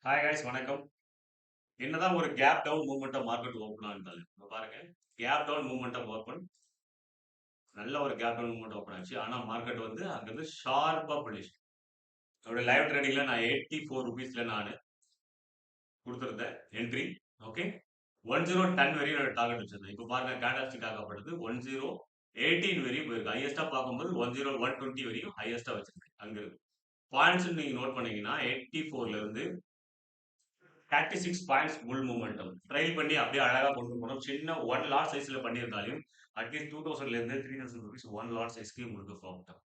Hi guys வணக்கம். என்னதான் ஒரு கேப் டவுன் மூவ்மெண்ட்டா மார்க்கெட் ஓப்பன் ஆனாலும் இப்ப பாருங்க கேப் டவுன் மூவ்மெண்ட்டா ஓப்பன் நல்ல ஒரு கேப் டவுன் மூவ்மெண்ட் ஓப்பன் ஆச்சு. ஆனா மார்க்கெட் வந்து அங்கிருந்து ஷார்ப்பா புல்லிஷ். என்னோட லைவ் ட்ரேடிங்ல நான் 84 ரூபீஸ்ல நான் கொடுத்திருந்தேன் என்ட்ரி. ஓகே 1010 வரையும் என்னோட டார்கெட் வச்சிருந்தேன். இப்போ பாருங்க கேண்டல்ஸ்டிக் ஆகப்படுது 1018 வரையும் போயிருக்கு. ஹையஸ்டா பார்க்கும்போது 10120 வரையும் ஹையஸ்டா வச்சிருக்கேன். அங்க இருக்கு. பாயிண்ட்ஸ் நீங்க நோட் பண்ணீங்கன்னா 84ல இருந்து 36 பாயிண்ட்ஸ் புல் மூமெண்டம் ட்ரைல் பண்ணி அப்படியே அழகா கொண்டு போனோம். சின்ன ஒன் லாட் சைஸ்ல பண்ணியிருந்தாலும் அட்லீஸ்ட் 2000ல இருந்து 3000 ருபீஸ் ஒன் லாட் சைஸ்க்கு உங்களுக்கு ப்ராஃபிட் ஆகும்.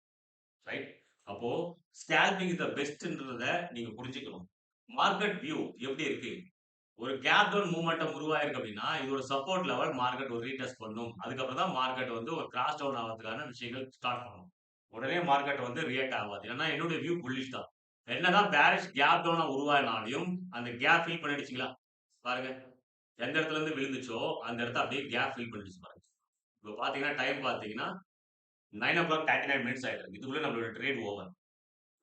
ரைட். அப்போ ஸ்கேல்பிங் த பெஸ்ட்ன்றத நீங்க புரிஞ்சுக்கணும். மார்க்கெட் வியூ எப்படி இருக்கு? ஒரு கேப் டவுன் மூவ்மெண்டம் உருவாயிருக்கு அப்படின்னா இதோட சப்போர்ட் லெவல் மார்க்கெட் ஒரு ரீடெஸ்ட் பண்ணும். அதுக்கப்புறம் தான் மார்க்கெட் வந்து ஒரு கிராஸ் டவுன் ஆகிறதுக்கான விஷயங்கள் ஸ்டார்ட் பண்ணும். உடனே மார்க்கெட் வந்து ரியாக்ட் ஆகாது. ஏன்னா என்னுடைய வியூ புல்லிஷ் தான். என்னதான் பேரிஷ் கேப் டவுனா உருவாயினாலும் அந்த கேப் ஃபில் பண்ணிடுச்சுங்களா? பாருங்க. எந்த இடத்துல இருந்து விழுந்துச்சோ அந்த இடத்த அப்படியே கேப் ஃபில் பண்ணிடுச்சு பாருங்க. இப்போ பாத்தீங்கன்னா டைம் பாத்தீங்கன்னா 9:39 மினிட்ஸ் ஆயிட்டு இருக்கு. இதுக்குள்ள நம்மளோட ட்ரேட் ஓவர்.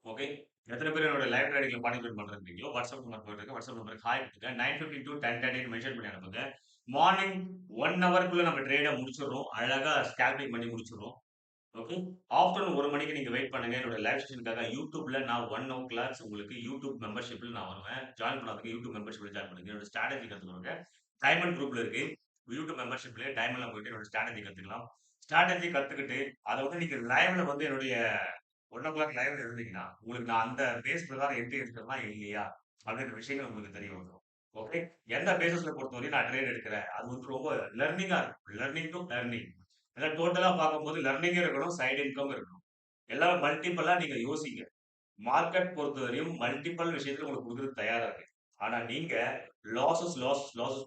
ஓகே. எத்தனை பேர் என்னோட லைவ் ட்ரேடிங்ல பார்ட்டிசிபேட் பண்றீங்களோ வாட்ஸ்அப் நம்பர் போட்டுருங்க. வாட்ஸ்அப் நம்பருக்கு ஹாய் கொடுங்க. 9:15 to 10:30 மென்ஷன் பண்ணி அனுப்புங்க. மார்னிங் 1 ஹவர்க்குள்ள நம்ம ட்ரேட முடிச்சிடுறோம். அழகா ஸ்கேல்பிங் பண்ணி முடிச்சிடுறோம். ஓகே. ஆஃப்டர்நூன் 1 மணிக்கு நீங்க வெயிட் பண்ணுங்க. என்னோட லைவ் செஷனுக்காக யூடியூப்ல நான் 1 ஓ கிளாக் உங்களுக்கு யூடியூப் மெம்பர்ஷிப்ல நான் வருவேன். ஜாயின் பண்ணாதவங்க யூடியூப் மெம்பர்ஷிப்ல ஜாயின் பண்ணுங்க. என்னோட ஸ்ட்ராட்டஜி கத்துக்கணுங்க. டைமண்ட் குரூப்ல இருக்கு. யூடியூப் மெம்பர்ஷிப்ல டைமண்ட்ல போயிட்டு என்னோட ஸ்ட்ராட்டஜி கத்துக்கலாம். ஸ்ட்ராட்டஜி கத்துக்கிட்டு அதை வந்து நீங்க லைவ்ல வந்து என்னுடைய 1 ஓ கிளாக் லைவ்ல இருந்தீங்கன்னா உங்களுக்கு நான் அந்த பேஸ் பிரகாரம் என்ட்ரி எடுக்கிறதா இல்லையா அப்படின்ற விஷயங்கள் உங்களுக்கு தெரிய வந்துடும். ஓகே. எந்த பேசஸ்ல பொறுத்தவரையும் நான் ட்ரேட் எடுக்கிறேன் அது வந்து ரொம்ப லர்னிங்கா இருக்கும். Learning to learning. அதான் டோட்டலா பார்க்கும்போது லர்னிங்கும் இருக்கணும், சைடு இன்கம் இருக்கணும். எல்லாம் மல்டிபிளா நீங்க யோசிங்க. மார்க்கெட் பொறுத்தவரையும் மல்டிபிள் விஷயத்துல உங்களுக்கு கொடுக்குறது தயாரா இருக்கு. ஆனா நீங்க லாசஸ்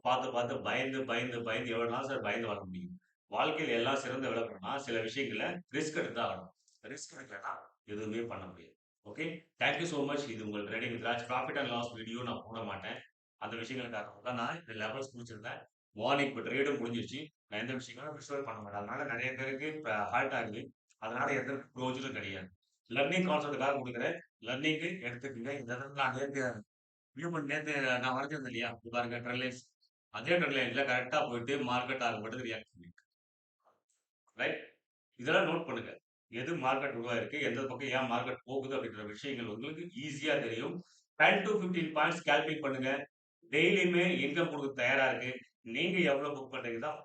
பார்த்து பார்த்து பயந்து பயந்து பயந்து எவ்வளவு நாள் சார் பயந்து வாழ முடியும்? வாழ்க்கையில எல்லாம் சிறந்த விளக்கணும்னா சில விஷயங்களை ரிஸ்க் எடுத்து ஆகணும். ரிஸ்க் எடுக்கலன்னா எதுவுமே பண்ண முடியாது. ஓகே. Thank you so much. இது உங்கள் trading with profit and loss video நான் போட மாட்டேன். அந்த விஷயங்களுக்காக தான் நான் இந்த லெவல்ஸ் முடிச்சிருந்தேன். மார்னிங் இப்போ ட்ரேடும் முடிஞ்சிருச்சு. நான் எந்த விஷயங்களும் விசுவல் பண்ண மாட்டேன். அதனால நிறைய பேருக்கு ஹால்ட் ஆகுது. அதனால எந்த ப்ரோஜனும் கிடையாது. லர்னிங் கான்செப்டுக்காக கொடுக்குறேன். லர்னிங்க்கு எடுத்துக்கங்க. இந்த இடத்துல நான் நேற்று வியூ பண்ணி நேற்று நான் வரைஞ்சிருந்தேன் இல்லையா? இது பாருங்க ட்ரெண்ட் லைன்ஸ். அதே ட்ரெண்ட் லைன்ல கரெக்டா போயிட்டு மார்க்கெட் ஆகப்பட்டது ரியாக்ட் பண்ணிருக்கு. ரைட். இதெல்லாம் நோட் பண்ணுங்க. எது மார்க்கெட் உருவாயிருக்கு, எந்த பக்கம் ஏன் மார்க்கெட் போகுது அப்படின்ற விஷயங்கள் உங்களுக்கு ஈஸியா தெரியும். 10 to 15 பாயிண்ட்ஸ் கால்குலேட் பண்ணுங்க. டெய்லியுமே இன்கம் கொடுக்க தயாரா இருக்கு. நீங்க எவ்வளவு புக் பண்றீங்க தான்.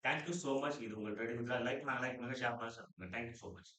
Thank you so much. இது உங்க ட்ரேடிங் லைக் பண்ணுங்க, ஷேர் பண்ணுங்க. Thank you so much.